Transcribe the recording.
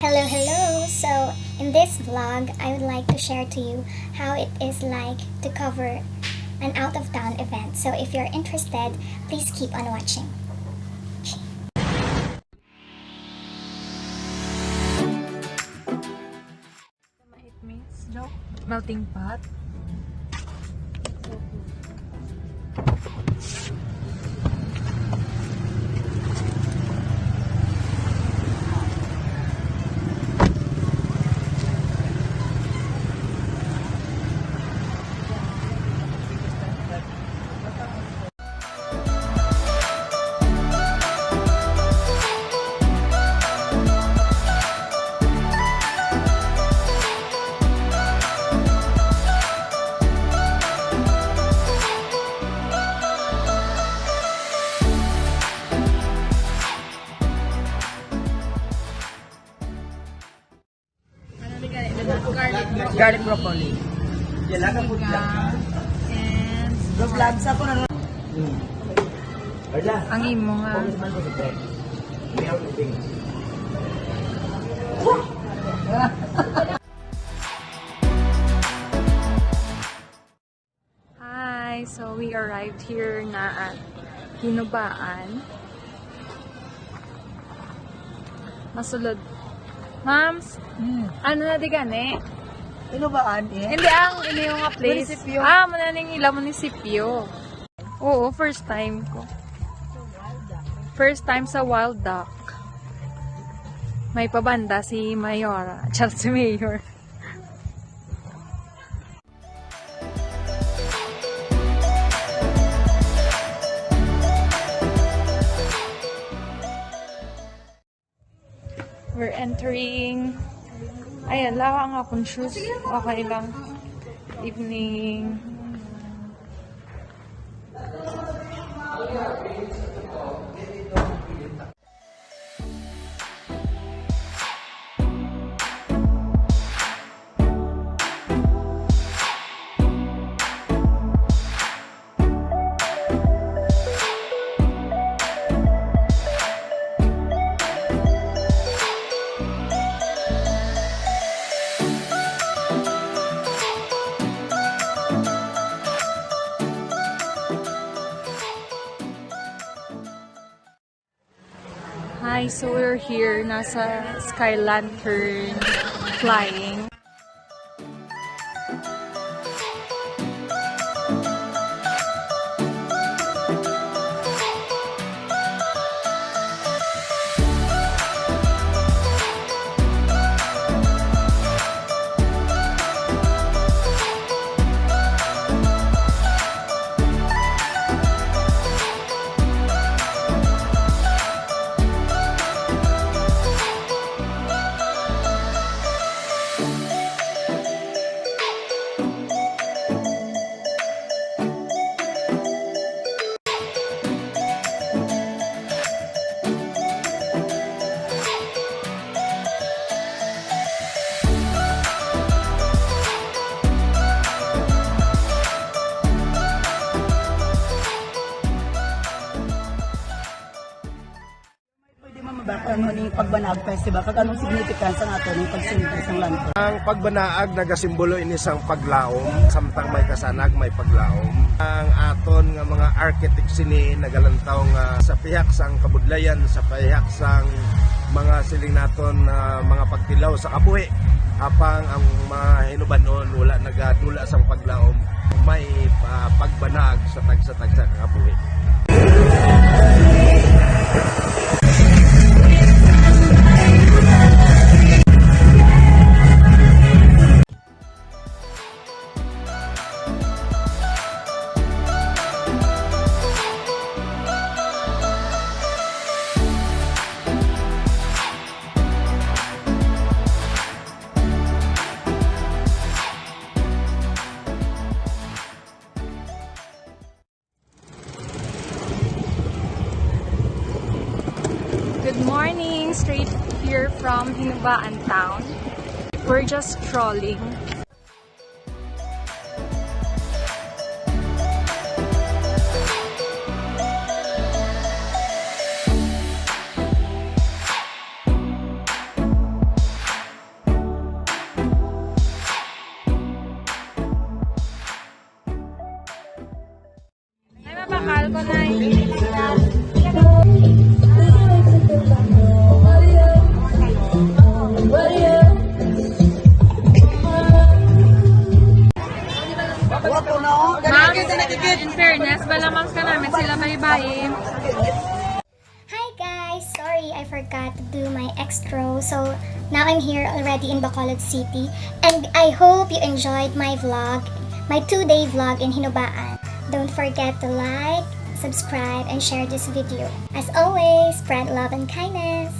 Hello. So in this vlog, I would like to share to you how it is like to cover an out-of-town event. So if you're interested, please keep on watching. It means melting pot. Garlic broccoli. And ang imo nga. Hi, so we arrived here na at Hinoba-an. Masulod. Mams, ano na di gani? Hinoba-an eh? Hindi ang ini yung nga place. Munisipyo. Mananing ila munisipyo. Oo, first time ko. First time sa Wild Duck. May pabanda si Mayora. Char si Mayor. We're entering. Ayan, lawa nga akong shoes. Okay lang. Evening. Hi, so we're here, nasa Sky Lantern flying. Ano ni Pagbanaag Festival kag anong significance ang ato ning pagsimba sang lantern? Ang pagbanaag nagasimbolo ini sang paglaom, samtang may kasanag may paglaom. Ang aton nga mga architect sini nagalantaw nga sa pihak sang kabudlayan, sa pihak sang mga siling naton mga pagtilaw sa kabuhi. Apang ang mga hinubanon wala nagadula sang paglaom, may pagbanaag sa tag sa kabuhi. Good morning! Straight here from Hinoba-an town. We're just strolling. Ma'am, in fairness, balamangs ka namin sila bye-bye. Hi guys! Sorry, I forgot to do my extra. So, now I'm here already in Bacolod City. And I hope you enjoyed my vlog, my 2-day vlog in Hinoba-an. Don't forget to like, subscribe, and share this video. As always, spread love and kindness.